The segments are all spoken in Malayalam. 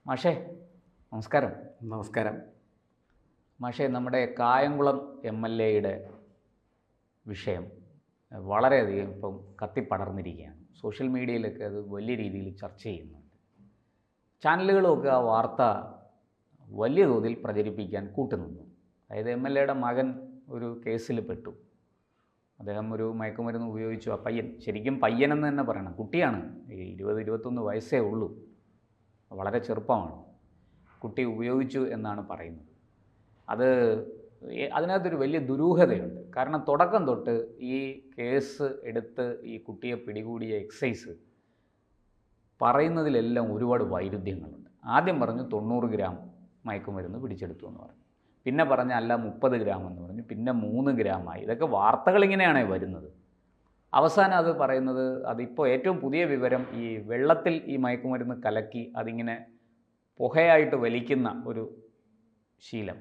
മാഷേ നമസ്കാരം. നമസ്കാരം. മാഷേ, നമ്മുടെ കായംകുളം MLA വിഷയം വളരെയധികം ഇപ്പം കത്തിപ്പടർന്നിരിക്കുകയാണ്. സോഷ്യൽ മീഡിയയിലൊക്കെ അത് വലിയ രീതിയിൽ ചർച്ച ചെയ്യുന്നുണ്ട്. ചാനലുകളൊക്കെ ആ വാർത്ത വലിയ തോതിൽ പ്രചരിപ്പിക്കാൻ കൂട്ടുനിന്നു. അതായത് MLA മകൻ ഒരു കേസിൽ പെട്ടു. അദ്ദേഹം ഒരു മയക്കുമരുന്ന് ഉപയോഗിച്ചു. ആ പയ്യൻ, ശരിക്കും പയ്യനെന്ന് തന്നെ പറയണം, കുട്ടിയാണ്, 20-21 വയസ്സേ ഉള്ളൂ, വളരെ ചെറുപ്പമാണ്. കുട്ടി ഉപയോഗിച്ചു എന്നാണ് പറയുന്നത്. അതിനകത്തൊരു വലിയ ദുരൂഹതയുണ്ട്. കാരണം തുടക്കം തൊട്ട് ഈ കേസ് എടുത്ത് ഈ കുട്ടിയെ പിടികൂടിയ എക്സൈസ് പറയുന്നതിലെല്ലാം ഒരുപാട് വൈരുദ്ധ്യങ്ങളുണ്ട്. ആദ്യം പറഞ്ഞു 90 ഗ്രാം മയക്കുമരുന്ന് പിടിച്ചെടുത്തു എന്ന് പറഞ്ഞു, പിന്നെ പറഞ്ഞ അല്ല 30 ഗ്രാം എന്ന് പറഞ്ഞു, പിന്നെ 3 ഗ്രാമായി. ഇതൊക്കെ വാർത്തകളിങ്ങനെയാണ് വരുന്നത്. അവസാനം അത് പറയുന്നത്, അതിപ്പോൾ ഏറ്റവും പുതിയ വിവരം, ഈ വെള്ളത്തിൽ ഈ മയക്കുമരുന്ന് കലക്കി അതിങ്ങനെ പുകയായിട്ട് വലിക്കുന്ന ഒരു ശീലം,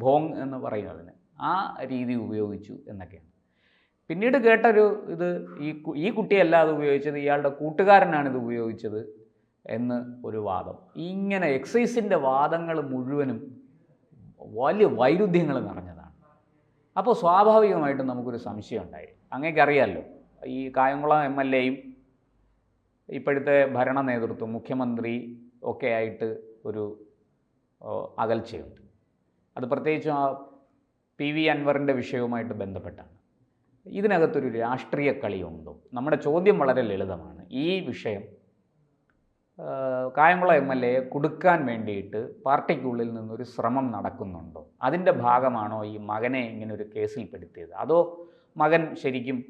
ഭോങ് എന്ന് പറയും അതിന്, ആ രീതി ഉപയോഗിച്ചു എന്നൊക്കെയാണ്. പിന്നീട് കേട്ടൊരു ഇത്, ഈ കുട്ടിയല്ല അത് ഉപയോഗിച്ചത്, ഇയാളുടെ കൂട്ടുകാരനാണിത് ഉപയോഗിച്ചത് എന്ന് ഒരു വാദം. ഇങ്ങനെ എക്സൈസിൻ്റെ വാദങ്ങൾ മുഴുവനും വലിയ വൈരുദ്ധ്യങ്ങൾ നിറഞ്ഞതാണ്. അപ്പോൾ സ്വാഭാവികമായിട്ടും നമുക്കൊരു സംശയം ഉണ്ടായി. അങ്ങേക്കറിയാമല്ലോ, ഈ കായംകുളം MLA ഇപ്പോഴത്തെ ഭരണ നേതൃത്വം, മുഖ്യമന്ത്രി ഒക്കെ ആയിട്ട് ഒരു അകൽച്ചയുണ്ട്. അത് പ്രത്യേകിച്ചും ആ PV അൻവറിൻ്റെ വിഷയവുമായിട്ട് ബന്ധപ്പെട്ടാണ്. ഇതിനകത്തൊരു രാഷ്ട്രീയ കളിയുണ്ടോ? നമ്മുടെ ചോദ്യം വളരെ ലളിതമാണ്. ഈ വിഷയം കായംകുളം MLA കൊടുക്കാൻ വേണ്ടിയിട്ട് പാർട്ടിക്കുള്ളിൽ നിന്നൊരു ശ്രമം നടക്കുന്നുണ്ടോ? അതിൻ്റെ ഭാഗമാണോ ഈ മകനെ ഇങ്ങനെ ഒരു കേസിൽപ്പെടുത്തിയത്? അതോ മകൻ ശരിക്കും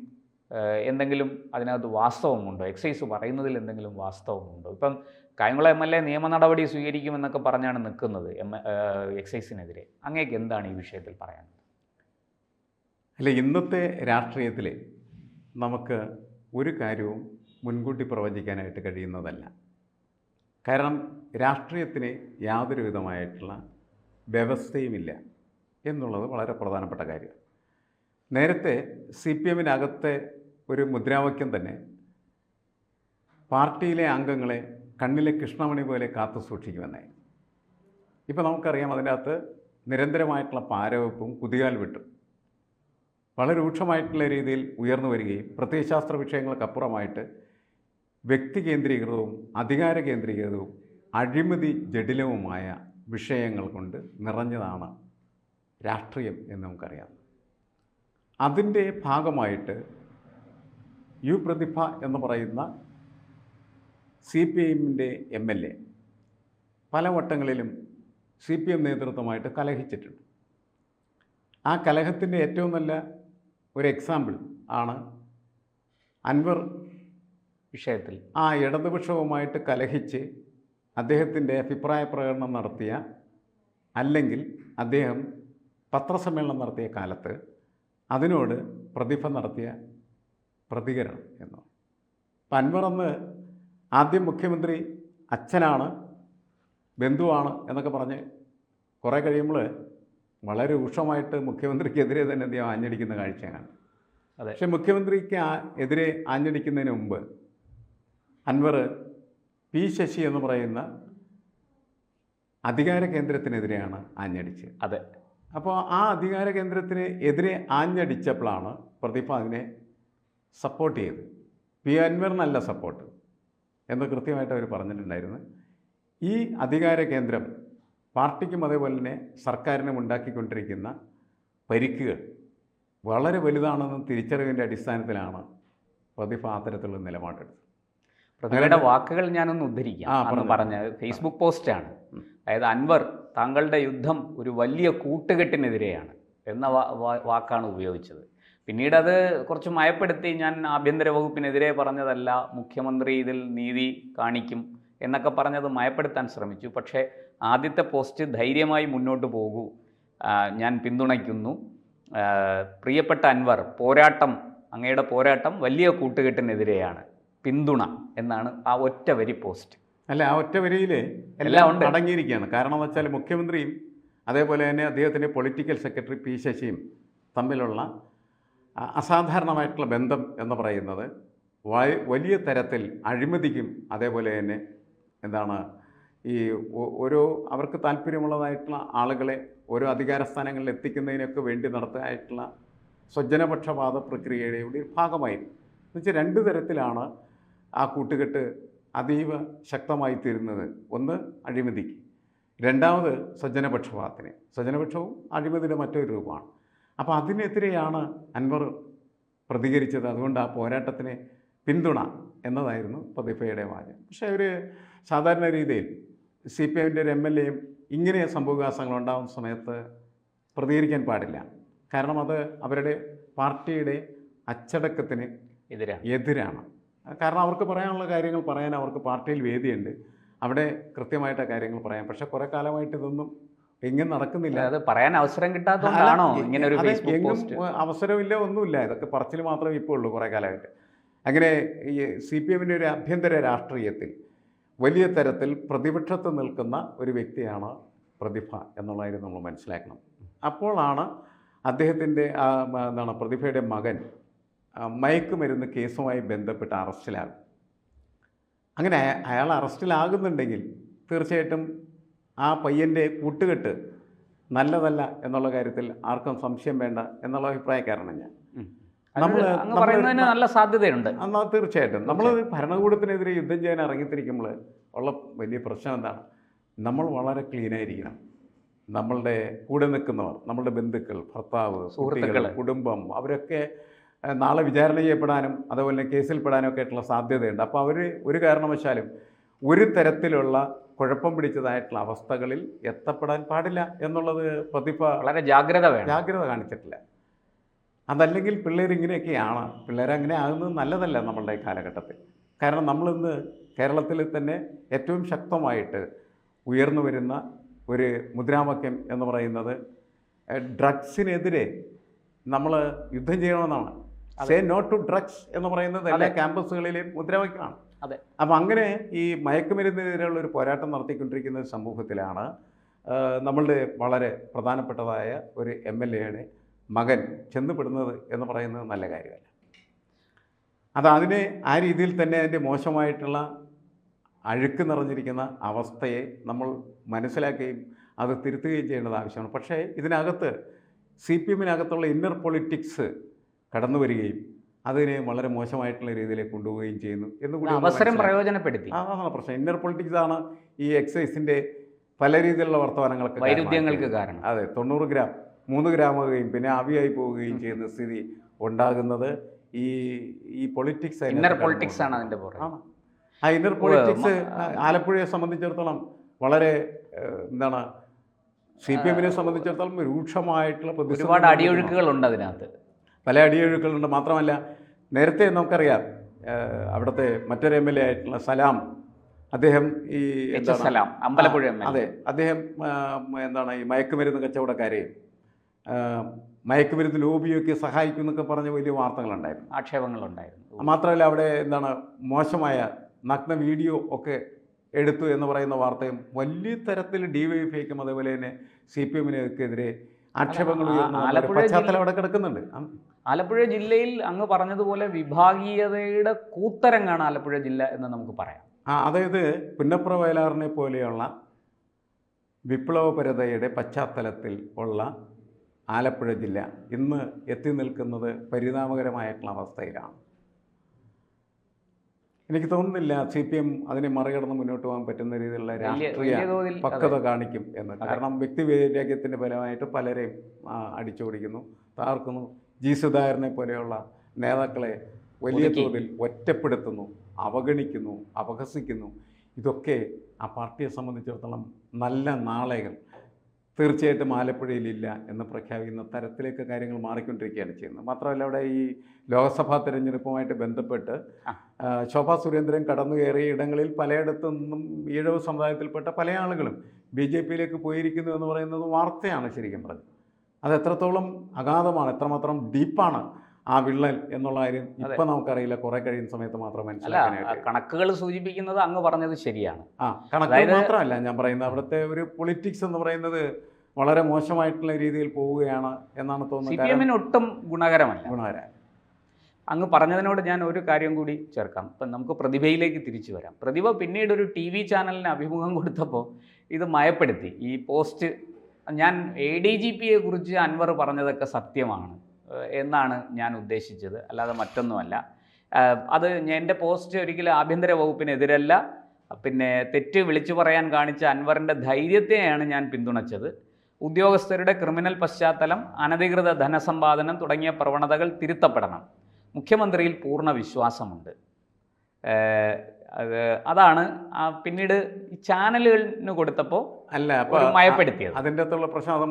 എന്തെങ്കിലും അതിനകത്ത് വാസ്തവമുണ്ടോ? എക്സൈസ് പറയുന്നതിൽ എന്തെങ്കിലും വാസ്തവമുണ്ടോ? ഇപ്പം കായംകുളം MLA നിയമ നടപടി സ്വീകരിക്കുമെന്നൊക്കെ പറഞ്ഞാണ് നിൽക്കുന്നത് എക്സൈസിനെതിരെ. അങ്ങേക്ക് എന്താണ് ഈ വിഷയത്തിൽ പറയാനുള്ളത്? അല്ല, ഇന്നത്തെ രാഷ്ട്രീയത്തിൽ നമുക്ക് ഒരു കാര്യവും മുൻകൂട്ടി പ്രവചിക്കാനായിട്ട് കഴിയുന്നതല്ല. കാരണം രാഷ്ട്രീയത്തിന് യാതൊരു വിധമായിട്ടുള്ള വ്യവസ്ഥയുമില്ല എന്നുള്ളത് വളരെ പ്രധാനപ്പെട്ട കാര്യം. നേരത്തെ CPM-നകത്തെ ഒരു മുദ്രാവാക്യം തന്നെ പാർട്ടിയിലെ അംഗങ്ങളെ കണ്ണിലെ കൃഷ്ണമണി പോലെ കാത്തു സൂക്ഷിക്കുമെന്നായി. ഇപ്പോൾ നമുക്കറിയാം, അതിനകത്ത് നിരന്തരമായിട്ടുള്ള പാരവെപ്പും കുതികാൽ വിട്ടും വളരെ രൂക്ഷമായിട്ടുള്ള രീതിയിൽ ഉയർന്നു വരികയും പ്രത്യയശാസ്ത്ര വിഷയങ്ങൾക്കപ്പുറമായിട്ട് വ്യക്തി കേന്ദ്രീകൃതവും അധികാര കേന്ദ്രീകൃതവും അഴിമതി ജടിലവുമായ വിഷയങ്ങൾ കൊണ്ട് നിറഞ്ഞതാണ് രാഷ്ട്രീയം എന്ന് നമുക്കറിയാം. അതിൻ്റെ ഭാഗമായിട്ട് പ്രതിഭ എന്ന് പറയുന്ന CPM-ൻ്റെ MLA പല വട്ടങ്ങളിലും CPM നേതൃത്വമായിട്ട് കലഹിച്ചിട്ടുണ്ട്. ആ കലഹത്തിൻ്റെ ഏറ്റവും നല്ല ഒരു എക്സാമ്പിൾ ആണ് അൻവർ വിഷയത്തിൽ ആ ഇടതുപക്ഷവുമായിട്ട് കലഹിച്ച് അദ്ദേഹത്തിൻ്റെ അഭിപ്രായ പ്രകടനം നടത്തിയ, അല്ലെങ്കിൽ അദ്ദേഹം പത്രസമ്മേളനം നടത്തിയ കാലത്ത് അതിനോട് പ്രതിഭ നടത്തിയ പ്രതികരണം എന്നോ. അപ്പം അൻവർ അന്ന് ആദ്യം മുഖ്യമന്ത്രി അച്ഛനാണ്, ബന്ധുവാണ് എന്നൊക്കെ പറഞ്ഞ് കുറേ കഴിയുമ്പോൾ വളരെ രൂക്ഷമായിട്ട് മുഖ്യമന്ത്രിക്കെതിരെ തന്നെ അദ്ദേഹം ആഞ്ഞടിക്കുന്ന കാഴ്ചയാണ്. അതെ. പക്ഷെ മുഖ്യമന്ത്രിക്ക് എതിരെ ആഞ്ഞടിക്കുന്നതിന് മുമ്പ് അൻവർ P. ശശി എന്ന് പറയുന്ന അധികാര കേന്ദ്രത്തിനെതിരെയാണ് ആഞ്ഞടിച്ചത്. അതെ. അപ്പോൾ ആ അധികാര കേന്ദ്രത്തിന് എതിരെ ആഞ്ഞടിച്ചപ്പോഴാണ് പ്രതിഭ അതിനെ സപ്പോർട്ട് ചെയ്ത്. P. അൻവറിനല്ല സപ്പോർട്ട് എന്ന് കൃത്യമായിട്ട് അവർ പറഞ്ഞിട്ടുണ്ടായിരുന്നു. ഈ അധികാര കേന്ദ്രം പാർട്ടിക്കും അതേപോലെ തന്നെ സർക്കാരിനും ഉണ്ടാക്കിക്കൊണ്ടിരിക്കുന്ന പരിക്കുകൾ വളരെ വലുതാണെന്ന് തിരിച്ചറിവിൻ്റെ അടിസ്ഥാനത്തിലാണ് പ്രതിഭ അത്തരത്തിലുള്ള നിലപാടെടുത്തത്. പ്രതിഭയുടെ വാക്കുകൾ ഞാനൊന്ന് ഉദ്ധരിക്കാം. പറഞ്ഞ ഫേസ്ബുക്ക് പോസ്റ്റാണ്. അതായത് അൻവർ, താങ്കളുടെ യുദ്ധം ഒരു വലിയ കൂട്ടുകെട്ടിനെതിരെയാണ് എന്ന വാക്കാണ് ഉപയോഗിച്ചത്. പിന്നീട് അത് കുറച്ച് മയപ്പെടുത്തി, ഞാൻ ആഭ്യന്തര വകുപ്പിനെതിരെ പറഞ്ഞതല്ല, മുഖ്യമന്ത്രി ഇതിൽ നീതി കാണിക്കും എന്നൊക്കെ പറഞ്ഞത് മയപ്പെടുത്താൻ ശ്രമിച്ചു. പക്ഷേ ആദ്യത്തെ പോസ്റ്റ് ധൈര്യമായി മുന്നോട്ട് പോകൂ, ഞാൻ പിന്തുണയ്ക്കുന്നു, പ്രിയപ്പെട്ട അൻവർ, പോരാട്ടം, അങ്ങയുടെ പോരാട്ടം വലിയ കൂട്ടുകെട്ടിനെതിരെയാണ്, പിന്തുണ എന്നാണ് ആ ഒറ്റ വരി പോസ്റ്റ്. അല്ല, ആ ഒറ്റ വരിയിൽ എല്ലാം അടങ്ങിയിരിക്കുകയാണ്. കാരണം എന്ന് വെച്ചാൽ മുഖ്യമന്ത്രിയും അതേപോലെ തന്നെ അദ്ദേഹത്തിൻ്റെ പൊളിറ്റിക്കൽ സെക്രട്ടറി P. ശശിയും തമ്മിലുള്ള അസാധാരണമായിട്ടുള്ള ബന്ധം എന്ന് പറയുന്നത് വലിയ തരത്തിൽ അഴിമതിക്കും അതേപോലെ തന്നെ ഈ ഓരോ അവർക്ക് താല്പര്യമുള്ളതായിട്ടുള്ള ആളുകളെ ഓരോ അധികാര സ്ഥാനങ്ങളിൽ എത്തിക്കുന്നതിനൊക്കെ വേണ്ടി നടത്തുകയായിട്ടുള്ള സ്വജനപക്ഷപാത പ്രക്രിയയുടെ ഒരു ഭാഗമായിരുന്നു. എന്നുവെച്ചാൽ രണ്ട് തരത്തിലാണ് ആ കൂട്ടുകെട്ട് അതീവ ശക്തമായി തീരുന്നത്. ഒന്ന് അഴിമതിക്ക്, രണ്ടാമത് സ്വജനപക്ഷപാതത്തിന്. സ്വജനപക്ഷവും അഴിമതിയുടെ മറ്റൊരു രൂപമാണ്. അപ്പോൾ അതിനെതിരെയാണ് അൻവർ പ്രതികരിച്ചത്. അതുകൊണ്ട് ആ പോരാട്ടത്തിന് പിന്തുണ എന്നതായിരുന്നു പ്രതിഭയുടെ വാചകം. പക്ഷേ ഒരു സാധാരണ രീതിയിൽ CPIൻ്റെ ഒരു MLAയും ഇങ്ങനെ സംഭവവികാസങ്ങൾ ഉണ്ടാകുന്ന സമയത്ത് പ്രതികരിക്കാൻ പാടില്ല. കാരണം അത് അവരുടെ പാർട്ടിയുടെ അച്ചടക്കത്തിന് എതിരാണ്. കാരണം അവർക്ക് പറയാനുള്ള കാര്യങ്ങൾ പറയാൻ അവർക്ക് പാർട്ടിയിൽ വേദിയുണ്ട്, അവിടെ കൃത്യമായിട്ട് കാര്യങ്ങൾ പറയാം. പക്ഷെ കുറേ കാലമായിട്ട് ഇതൊന്നും എങ്ങും നടക്കുന്നില്ല. അത് പറയാൻ അവസരം കിട്ടാത്തതാണോ ഇങ്ങനെ ഒരു എങ്ങും അവസരമില്ല, ഒന്നുമില്ല. ഇതൊക്കെ പറച്ചിൽ മാത്രമേ ഇപ്പോൾ ഉള്ളൂ കുറേ കാലമായിട്ട്. അങ്ങനെ ഈ CPMൻ്റെ ഒരു ആഭ്യന്തര രാഷ്ട്രീയത്തിൽ വലിയ തരത്തിൽ പ്രതിപക്ഷത്ത് നിൽക്കുന്ന ഒരു വ്യക്തിയാണ് പ്രതിഭ എന്നുള്ളതായിരുന്നു നമ്മൾ മനസ്സിലാക്കണം. അപ്പോഴാണ് അദ്ദേഹത്തിൻ്റെ പ്രതിഭയുടെ മകൻ മയക്കുമരുന്ന് കേസുമായി ബന്ധപ്പെട്ട് അറസ്റ്റിലാകും. അങ്ങനെ അയാൾ അറസ്റ്റിലാകുന്നുണ്ടെങ്കിൽ തീർച്ചയായിട്ടും ആ പയ്യൻ്റെ കൂട്ടുകെട്ട് നല്ലതല്ല എന്നുള്ള കാര്യത്തിൽ ആർക്കും സംശയം വേണ്ട എന്നുള്ള അഭിപ്രായക്കാരാണ് ഞാൻ. നല്ല സാധ്യതയുണ്ട്. എന്നാൽ തീർച്ചയായിട്ടും നമ്മൾ ഭരണകൂടത്തിനെതിരെ യുദ്ധം ചെയ്യാൻ ഇറങ്ങിത്തിരിക്കുമ്പോൾ ഉള്ള വലിയ പ്രശ്നം എന്താണ്? നമ്മൾ വളരെ ക്ലീനായിരിക്കണം. നമ്മളുടെ കൂടെ നിൽക്കുന്നവർ, നമ്മളുടെ ബന്ധുക്കൾ, ഭർത്താവ്, സുഹൃത്തുക്കൾ, കുടുംബം, അവരൊക്കെ നാളെ വിചാരണ ചെയ്യപ്പെടാനും അതുപോലെ കേസിൽപ്പെടാനും ഒക്കെ ആയിട്ടുള്ള സാധ്യതയുണ്ട്. അപ്പോൾ അവർ ഒരു കാരണവശാലും ഒരു തരത്തിലുള്ള കുഴപ്പം പിടിച്ചതായിട്ടുള്ള അവസ്ഥകളിൽ എത്തപ്പെടാൻ പാടില്ല എന്നുള്ളത് പ്രതിഭ വളരെ ജാഗ്രത കാണിച്ചിട്ടില്ല. അതല്ലെങ്കിൽ പിള്ളേരിങ്ങനെയൊക്കെയാണ്. പിള്ളേരങ്ങനെ ആകുന്നത് നല്ലതല്ല നമ്മളുടെ കാലഘട്ടത്തിൽ. കാരണം നമ്മളിന്ന് കേരളത്തിൽ തന്നെ ഏറ്റവും ശക്തമായിട്ട് ഉയർന്നു വരുന്ന ഒരു മുദ്രാവാക്യം എന്ന് പറയുന്നത് ഡ്രഗ്സിനെതിരെ നമ്മൾ യുദ്ധം ചെയ്യണമെന്നാണ്. സേ നോ ടു ഡ്രഗ്സ് എന്ന് പറയുന്നത് എല്ലാ ക്യാമ്പസുകളിലെയും മുദ്രാവാക്യമാണ്. അതെ. അപ്പം അങ്ങനെ ഈ മയക്കുമരുന്നിനെതിരെയുള്ള ഒരു പോരാട്ടം നടത്തിക്കൊണ്ടിരിക്കുന്ന സമൂഹത്തിലാണ് നമ്മളുടെ വളരെ പ്രധാനപ്പെട്ടതായ ഒരു MLAയുടെ മകൻ ചെന്നുപെടുന്നത് എന്ന് പറയുന്നത് നല്ല കാര്യമല്ല. അതിനെ ആ രീതിയിൽ തന്നെ അതിൻ്റെ മോശമായിട്ടുള്ള അഴുക്ക് നിറഞ്ഞിരിക്കുന്ന അവസ്ഥയെ നമ്മൾ മനസ്സിലാക്കുകയും അത് തിരുത്തുകയും ചെയ്യേണ്ടത് ആവശ്യമാണ്. പക്ഷേ ഇതിനകത്ത് CPMനകത്തുള്ള ഇന്നർ പൊളിറ്റിക്സ് കടന്നു വരികയും അതിനെ വളരെ മോശമായിട്ടുള്ള രീതിയിലേക്ക് കൊണ്ടുപോവുകയും ചെയ്യുന്നു എന്നുകൂടി അവസരം പ്രയോജനപ്പെടുത്തി. അതാണ് പ്രശ്നം. ഇന്നർ പൊളിറ്റിക്സ് ആണ് ഈ എക്സൈസിൻ്റെ പല രീതിയിലുള്ള വർത്തമാനങ്ങൾക്ക് വൈരുദ്ധ്യങ്ങൾക്ക് കാരണം. അതെ, 90 ഗ്രാം 3 ഗ്രാമാവുകയും പിന്നെ ആവിയായി പോവുകയും ചെയ്യുന്ന സ്ഥിതി ഉണ്ടാകുന്നത് ഈ പൊളിറ്റിക്സ്, ഇന്നർ പൊളിറ്റിക്സ് ആണ് അതിൻ്റെ പുറകെ. ആ ഇന്നർ പൊളിറ്റിക്സ് ആലപ്പുഴയെ സംബന്ധിച്ചിടത്തോളം വളരെ CPMനെ സംബന്ധിച്ചിടത്തോളം രൂക്ഷമായിട്ടുള്ള ഒരുപാട് അടിയൊഴുക്കുകളുണ്ട് അതിനകത്ത്. പല അടിയൊഴുക്കുകളുണ്ട്. മാത്രമല്ല നേരത്തെ നമുക്കറിയാം അവിടുത്തെ മറ്റൊരു MLA ആയിട്ടുള്ള സലാം, അദ്ദേഹം ഈ അമ്പലപ്പുഴ, അതെ, അദ്ദേഹം ഈ മയക്കുമരുന്ന് കച്ചവടക്കാരെയും മയക്കുമരുന്ന് ലോബിയൊക്കെ സഹായിക്കും എന്നൊക്കെ പറഞ്ഞ വലിയ വാർത്തകളുണ്ടായിരുന്നു, ആക്ഷേപങ്ങളുണ്ടായിരുന്നു. മാത്രമല്ല അവിടെ മോശമായ നഗ്ന വീഡിയോ ഒക്കെ എടുത്തു എന്ന് പറയുന്ന വാർത്തയും വലിയ തരത്തിൽ DYFIക്കും അതുപോലെ തന്നെ CPMനെതിരെ ആക്ഷേപങ്ങൾ ഉയർന്ന പശ്ചാത്തലം അവിടെ കിടക്കുന്നുണ്ട്. ആലപ്പുഴ ജില്ലയിൽ അങ്ങ് പറഞ്ഞതുപോലെ വിഭാഗീയതയുടെ കൂത്തരങ്ങാണ് ആലപ്പുഴ ജില്ല എന്ന് നമുക്ക് പറയാം. അതായത് പുന്നപ്ര വയലാറിനെ പോലെയുള്ള വിപ്ലവപരതയുടെ പശ്ചാത്തലത്തിൽ ഉള്ള ആലപ്പുഴ ജില്ല ഇന്ന് എത്തി നിൽക്കുന്നത് പരിതാപകരമായിട്ടുള്ള അവസ്ഥയിലാണ്. എനിക്ക് തോന്നുന്നില്ല CPM അതിനെ മറികടന്ന് മുന്നോട്ട് പോകാൻ പറ്റുന്ന രീതിയിലുള്ള രാഷ്ട്രീയ പക്വത കാണിക്കും എന്ന്. കാരണം വ്യക്തിവൈരാഗ്യത്തിൻ്റെ ഫലമായിട്ട് പലരെയും അടിച്ചോടിക്കുന്നു, തകർക്കുന്നു. G. സുധാകരനെ പോലെയുള്ള നേതാക്കളെ വലിയ തോതിൽ ഒറ്റപ്പെടുത്തുന്നു, അവഗണിക്കുന്നു, അപഹസിക്കുന്നു. ഇതൊക്കെ ആ പാർട്ടിയെ സംബന്ധിച്ചിടത്തോളം നല്ല നാളെകൾ തീർച്ചയായിട്ടും ആലപ്പുഴയിലില്ല എന്ന് പ്രഖ്യാപിക്കുന്ന തരത്തിലേക്ക് കാര്യങ്ങൾ മാറിക്കൊണ്ടിരിക്കുകയാണ് ചെയ്യുന്നത്. മാത്രമല്ല അവിടെ ഈ ലോക്സഭാ തെരഞ്ഞെടുപ്പുമായിട്ട് ബന്ധപ്പെട്ട് ശോഭാ സുരേന്ദ്രൻ കടന്നു കയറിയ ഇടങ്ങളിൽ പലയിടത്തു നിന്നും ഈഴവ സമുദായത്തിൽപ്പെട്ട പല ആളുകളും BJPയിലേക്ക് പോയിരിക്കുന്നു എന്ന് പറയുന്നത് വാർത്തയാണ് ശരിക്കും പറഞ്ഞത്. അത് എത്രത്തോളം അഗാധമാണ്, എത്രമാത്രം ഡീപ്പാണ് ആ വിള്ളൽ എന്നുള്ള കാര്യം ഇപ്പം നമുക്കറിയില്ല, കുറെ കഴിയുന്ന സമയത്ത് മാത്രം മനസ്സിലാക്കാനായിട്ട്. കണക്കുകൾ സൂചിപ്പിക്കുന്നത് അങ്ങ് പറഞ്ഞത് ശരിയാണ്. കണക്കുകൾ മാത്രമല്ല ഞാൻ പറയുന്നത്, അവിടുത്തെ ഒരു പൊളിറ്റിക്സ് എന്ന് പറയുന്നത് വളരെ മോശമായിട്ടുള്ള രീതിയിൽ പോവുകയാണ് എന്നാണ് തോന്നുന്നത്. CPMന് ഒട്ടും ഗുണകരമല്ല. അങ്ങ് പറഞ്ഞതിനോട് ഞാൻ ഒരു കാര്യം കൂടി ചേർക്കാം. ഇപ്പം നമുക്ക് പ്രതിഭയിലേക്ക് തിരിച്ചു വരാം. പ്രതിഭ പിന്നീട് ഒരു ടി വി ചാനലിന് അഭിമുഖം കൊടുത്തപ്പോൾ ഇത് മയപ്പെടുത്തി. ഈ പോസ്റ്റ് ഞാൻ ADGPയെ കുറിച്ച് അൻവർ പറഞ്ഞതൊക്കെ സത്യമാണ് എന്നാണ് ഞാൻ ഉദ്ദേശിച്ചത്, അല്ലാതെ മറ്റൊന്നുമല്ല. അത് എൻ്റെ പോസ്റ്റ് ഒരിക്കലും ആഭ്യന്തര വകുപ്പിനെതിരല്ല, പിന്നെ തെറ്റ് വിളിച്ചു പറയാൻ കാണിച്ച അൻവറിൻ്റെ ധൈര്യത്തെയാണ് ഞാൻ പിന്തുണച്ചത്. ഉദ്യോഗസ്ഥരുടെ ക്രിമിനൽ പശ്ചാത്തലം, അനധികൃത ധനസമ്പാദനം തുടങ്ങിയ പ്രവണതകൾ തിരുത്തപ്പെടണം. മുഖ്യമന്ത്രിയിൽ പൂർണ്ണ വിശ്വാസമുണ്ട്. അതാണ് പിന്നീട് ഈ ചാനലുകളിന് കൊടുത്തപ്പോൾ അല്ല അപ്പോൾ മയപ്പെടുത്തിയത്. അതിൻ്റെ അകത്തുള്ള പ്രശ്നം അത്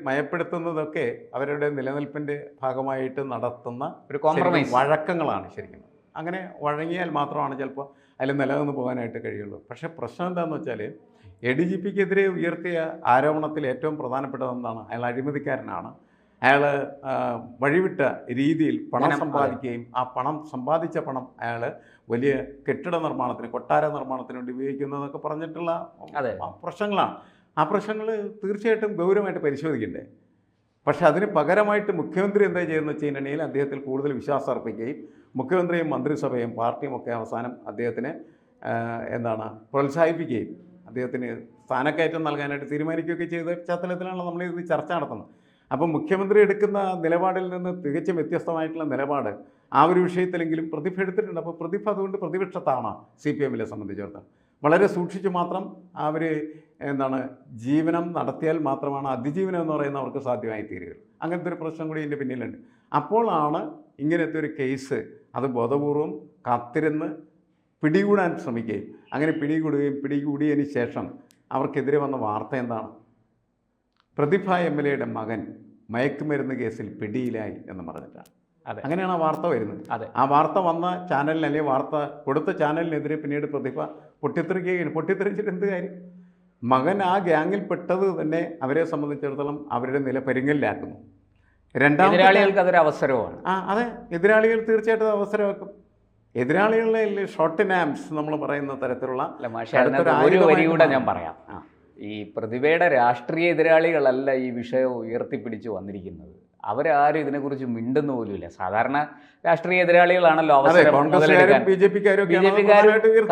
മയപ്പെടുത്തുന്നതൊക്കെ അവരുടെ നിലനിൽപ്പിൻ്റെ ഭാഗമായിട്ട് നടത്തുന്ന ഒരു കോംപ്രമൈസ് വഴക്കങ്ങളാണ് ശരിക്കും. അങ്ങനെ വഴങ്ങിയാൽ മാത്രമാണ് ചിലപ്പോൾ അതിൽ നിലനിന്ന് പോകാനായിട്ട് കഴിയുള്ളൂ. പക്ഷേ പ്രശ്നം എന്താണെന്ന് വെച്ചാൽ ADGPക്കെതിരെ ഉയർത്തിയ ആരോപണത്തിൽ ഏറ്റവും പ്രധാനപ്പെട്ടത് എന്താണ്? അയാൾ അഴിമതിക്കാരനാണ്. അയാൾ വഴിവിട്ട രീതിയിൽ പണം സമ്പാദിക്കുകയും ആ സമ്പാദിച്ച പണം അയാൾ വലിയ കെട്ടിട നിർമ്മാണത്തിന്, കൊട്ടാര നിർമ്മാണത്തിന് വേണ്ടി ഉപയോഗിക്കുന്നതൊക്കെ പറഞ്ഞിട്ടുള്ള പ്രശ്നങ്ങളാണ്. ആ പ്രശ്നങ്ങൾ തീർച്ചയായിട്ടും ഗൗരവമായിട്ട് പരിശോധിക്കണ്ടേ. പക്ഷെ അതിന് പകരമായിട്ട് മുഖ്യമന്ത്രി എന്താ ചെയ്യുന്നത് വെച്ച് കഴിഞ്ഞിട്ടുണ്ടെങ്കിൽ അദ്ദേഹത്തിൽ കൂടുതൽ വിശ്വാസം അർപ്പിക്കുകയും മുഖ്യമന്ത്രിയും മന്ത്രിസഭയും പാർട്ടിയും ഒക്കെ അവസാനം അദ്ദേഹത്തിനെ പ്രോത്സാഹിപ്പിക്കുകയും അദ്ദേഹത്തിന് സ്ഥാനക്കയറ്റം നൽകാനായിട്ട് തീരുമാനിക്കുകയൊക്കെ ചെയ്ത പശ്ചാത്തലത്തിലാണ് നമ്മൾ ഇത് ചർച്ച നടത്തുന്നത്. അപ്പം മുഖ്യമന്ത്രി എടുക്കുന്ന നിലപാടിൽ നിന്ന് തികച്ചും വ്യത്യസ്തമായിട്ടുള്ള നിലപാട് ആ ഒരു വിഷയത്തിലെങ്കിലും പ്രതിഭ എടുത്തിട്ടുണ്ട്. അപ്പോൾ പ്രതിഭ അതുകൊണ്ട് പ്രതിപക്ഷത്താണ് CPMലെ സംബന്ധിച്ചിടത്തോളം. വളരെ സൂക്ഷിച്ച് മാത്രം അവർ ജീവനം നടത്തിയാൽ മാത്രമാണ് അതിജീവനം എന്ന് പറയുന്ന അവർക്ക് സാധ്യമായി തീരുക. അങ്ങനത്തെ ഒരു പ്രശ്നം കൂടി ഇതിൻ്റെ പിന്നിലുണ്ട്. അപ്പോഴാണ് ഇങ്ങനത്തെ ഒരു കേസ് അത് ബോധപൂർവം കാത്തിരുന്ന് പിടികൂടാൻ ശ്രമിക്കുകയും അങ്ങനെ പിടികൂടിയതിന് ശേഷം അവർക്കെതിരെ വന്ന വാർത്ത എന്താണ്? പ്രതിഭ MLAയുടെ മകൻ മയക്കുമരുന്ന് കേസിൽ പിടിയിലായി എന്ന് പറഞ്ഞിട്ടാണ്. അങ്ങനെയാണ് ആ വാർത്ത വരുന്നത്. ആ വാർത്ത വന്ന ചാനലിന്, അല്ലെങ്കിൽ വാർത്ത കൊടുത്ത ചാനലിനെതിരെ പിന്നീട് പ്രതിഭ പൊട്ടിത്തെറിക്കുകയാണ്. പൊട്ടിത്തെറിച്ചിട്ട് എന്ത് കാര്യം? മകൻ ആ ഗ്യാങ്ങിൽ പെട്ടത് തന്നെ അവരെ സംബന്ധിച്ചിടത്തോളം അവരുടെ നില പരിങ്ങലിലാക്കുന്നു. എതിരാളികൾക്ക് അതൊരു അവസരമാണ്. അതെ, എതിരാളികൾ തീർച്ചയായിട്ടും അവസരമാക്കും. എതിരാളികളിലെ ഷോർട്ട് നാംസ് നമ്മൾ പറയുന്ന തരത്തിലുള്ള ഒരു വരി കൂടെ ഞാൻ പറയാം. ഈ പ്രതിഭയുടെ രാഷ്ട്രീയ എതിരാളികളല്ല ഈ വിഷയം ഉയർത്തിപ്പിടിച്ച് വന്നിരിക്കുന്നത്. അവരാരും ഇതിനെക്കുറിച്ച് മിണ്ടുന്ന പോലുമില്ല. സാധാരണ രാഷ്ട്രീയ എതിരാളികളാണല്ലോ അവസരം മുതലെടുക്കാൻ. BJPക്കാരും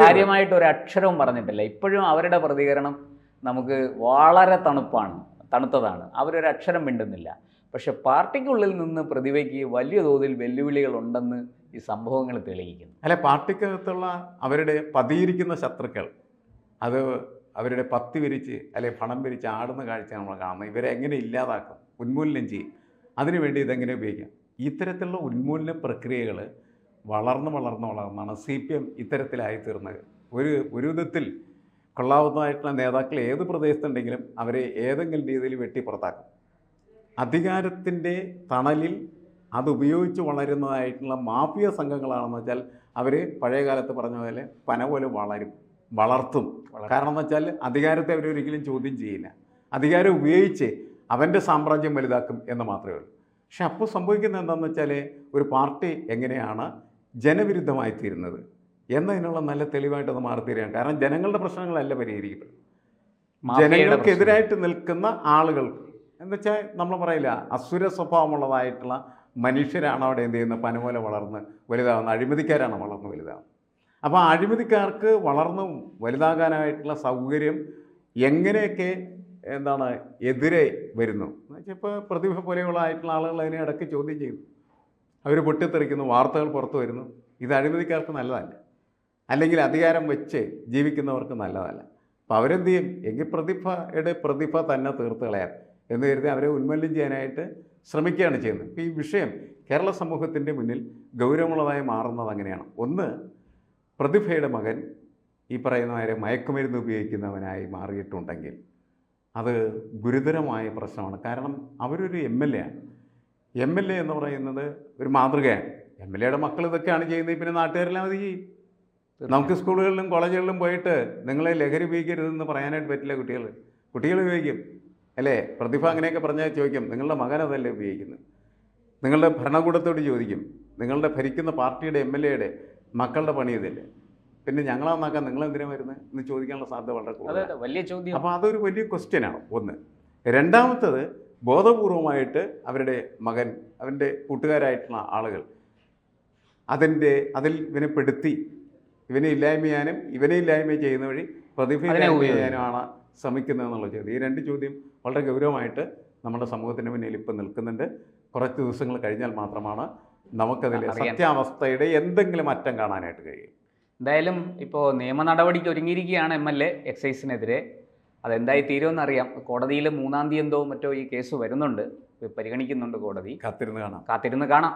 കാര്യമായിട്ട് ഒരു അക്ഷരവും പറഞ്ഞിട്ടില്ല. ഇപ്പോഴും അവരുടെ പ്രതികരണം നമുക്ക് വളരെ തണുത്തതാണ്. അവരൊരു അക്ഷരം മിണ്ടുന്നില്ല. പക്ഷെ പാർട്ടിക്കുള്ളിൽ നിന്ന് പ്രതിഭയ്ക്ക് വലിയ തോതിൽ വെല്ലുവിളികളുണ്ടെന്ന് ഈ സംഭവങ്ങൾ തെളിയിക്കുന്നു. അല്ല, പാർട്ടിക്കകത്തുള്ള അവരുടെ പതിയിരിക്കുന്ന ശത്രുക്കൾ അത് അവരുടെ പത്തി വിരിച്ച് അല്ലെങ്കിൽ പണം വിരിച്ച് ആടുന്ന കാഴ്ച നമ്മൾ കാണുന്നത്. ഇവരെ എങ്ങനെ ഇല്ലാതാക്കും, ഉന്മൂലനം ചെയ്യും, അതിനുവേണ്ടി ഇതെങ്ങനെ ഉപയോഗിക്കാം. ഇത്തരത്തിലുള്ള ഉന്മൂലന പ്രക്രിയകൾ വളർന്നാണ് CPM ഇത്തരത്തിലായി തീർന്നത്. ഒരു വിധത്തിൽ കൊള്ളാവുന്നതായിട്ടുള്ള നേതാക്കൾ ഏത് പ്രദേശത്തുണ്ടെങ്കിലും അവരെ ഏതെങ്കിലും രീതിയിൽ വെട്ടി പുറത്താക്കും. അധികാരത്തിൻ്റെ തണലിൽ അതുപയോഗിച്ച് വളരുന്നതായിട്ടുള്ള മാഫിയ സംഘങ്ങളാണെന്ന് വെച്ചാൽ അവർ പഴയ കാലത്ത് പറഞ്ഞ പോലെ പന പോലെ വളർത്തും. കാരണം എന്ന് വെച്ചാൽ അധികാരത്തെ അവരൊരിക്കലും ചോദ്യം ചെയ്യില്ല. അധികാരം ഉപയോഗിച്ച് അവൻ്റെ സാമ്രാജ്യം വലുതാക്കും എന്ന് മാത്രമേ ഉള്ളൂ. പക്ഷെ അപ്പോൾ സംഭവിക്കുന്നത് എന്താണെന്ന് വെച്ചാൽ ഒരു പാർട്ടി എങ്ങനെയാണ് ജനവിരുദ്ധമായി തീരുന്നത് എന്നതിനുള്ള നല്ല തെളിവായിട്ടത് മാറിത്തീരുകയാണ്. കാരണം ജനങ്ങളുടെ പ്രശ്നങ്ങളല്ല പരിഹരിക്കപ്പെടും, ജനങ്ങൾക്കെതിരായിട്ട് നിൽക്കുന്ന ആളുകൾക്ക് എന്നുവെച്ചാൽ നമ്മൾ പറയില്ല, അസുര സ്വഭാവമുള്ളതായിട്ടുള്ള മനുഷ്യരാണ് അവിടെ എന്ത് ചെയ്യുന്നത്, പനപോലെ വളർന്ന് വലുതാവുന്ന അഴിമതിക്കാരാണ് വളർന്ന് വലുതാവുന്നത്. അപ്പോൾ ആ അഴിമതിക്കാർക്ക് വളർന്ന് വലുതാകാനായിട്ടുള്ള സൗകര്യം എങ്ങനെയൊക്കെ എതിരെ വരുന്നു എന്ന് വെച്ചാൽ ഇപ്പോൾ പ്രതിഭ പോലെയുള്ള ആളുകൾ അതിനെ ഇടയ്ക്ക് ചോദ്യം ചെയ്യുന്നു, അവർ പൊട്ടിത്തെറിക്കുന്നു, വാർത്തകൾ പുറത്തു വരുന്നു. ഇത് അഴിമതിക്കാർക്ക് നല്ലതല്ല, അല്ലെങ്കിൽ അധികാരം വെച്ച് ജീവിക്കുന്നവർക്ക് നല്ലതല്ല. അപ്പോൾ അവരെന്ത് ചെയ്യും? എങ്കിൽ പ്രതിഭ തന്നെ തീർത്ത് കളയാം എന്ന് കരുതി അവരെ ഉന്മൂലനം ചെയ്യാനായിട്ട് ശ്രമിക്കുകയാണ് ചെയ്യുന്നത്. ഇപ്പോൾ ഈ വിഷയം കേരള സമൂഹത്തിൻ്റെ മുന്നിൽ ഗൗരവമുള്ളതായി മാറുന്നത് അങ്ങനെയാണ്. ഒന്ന്, പ്രതിഭയുടെ മകൻ ഈ പറയുന്നവരെ മയക്കുമരുന്ന് ഉപയോഗിക്കുന്നവനായി മാറിയിട്ടുണ്ടെങ്കിൽ അത് ഗുരുതരമായ പ്രശ്നമാണ്. കാരണം അവരൊരു MLA ആണ്. MLA എന്ന് പറയുന്നത് ഒരു മാതൃകയാണ്. MLAയുടെ മക്കൾ ഇതൊക്കെയാണ് ചെയ്യുന്നത്, പിന്നെ നാട്ടുകാരെല്ലാം അത് ചെയ്യും. നമുക്ക് സ്കൂളുകളിലും കോളേജുകളിലും പോയിട്ട് നിങ്ങളെ ലഹരി ഉപയോഗിക്കരുതെന്ന് പറയാനായിട്ട് പറ്റില്ല. കുട്ടികൾ ഉപയോഗിക്കും അല്ലേ? പ്രതിഭ അങ്ങനെയൊക്കെ പറഞ്ഞാൽ ചോദിക്കും, നിങ്ങളുടെ മകൻ അതല്ലേ ഉപയോഗിക്കുന്നത്? നിങ്ങളുടെ ഭരണകൂടത്തോട് ചോദിക്കും, നിങ്ങളുടെ ഭരിക്കുന്ന പാർട്ടിയുടെ MLAയുടെ മക്കളുടെ പണി ഇതില്ലേ, പിന്നെ ഞങ്ങളാന്നാക്കാൻ നിങ്ങളെന്തിനാണ് വരുന്നത് എന്ന് ചോദിക്കാനുള്ള സാധ്യത വളരെ കൂടുതലാണ്. വലിയ ചോദ്യം. അപ്പോൾ അതൊരു വലിയ ക്വസ്റ്റ്യനാണ് ഒന്ന്. രണ്ടാമത്തത്, ബോധപൂർവമായിട്ട് അവരുടെ മകൻ, അവൻ്റെ കൂട്ടുകാരായിട്ടുള്ള ആളുകൾ അതിൽ ഇവനെ പെടുത്തി ഇവനെ ഇല്ലായ്മ ചെയ്യാനും ഇവനെ ഇല്ലായ്മ ചെയ്യുന്ന വഴി പ്രതിഭ ഇല്ലായ്മ ചെയ്യാനുമാണ് ശ്രമിക്കുന്നതെന്നുള്ള ചോദ്യം. ഈ രണ്ട് ചോദ്യം വളരെ ഗൗരവമായിട്ട് നമ്മുടെ സമൂഹത്തിന് മുന്നിൽ ഇപ്പം നിൽക്കുന്നുണ്ട്. കുറച്ച് ദിവസങ്ങൾ കഴിഞ്ഞാൽ മാത്രമാണ് നമുക്കതിൽ സത്യാവസ്ഥയുടെ എന്തെങ്കിലും അറ്റം കാണാനായിട്ട് കഴിയും. എന്തായാലും ഇപ്പോൾ നിയമ നടപടിക്ക് ഒരുങ്ങിയിരിക്കുകയാണ് MLA എക്സൈസിനെതിരെ. അതെന്തായി തീരുമെന്നറിയാം. കോടതിയിൽ 3-ാം തീയതി എന്തോ മറ്റോ ഈ കേസ് വരുന്നുണ്ട്, പരിഗണിക്കുന്നുണ്ട് കോടതി. കാത്തിരുന്ന് കാണാം.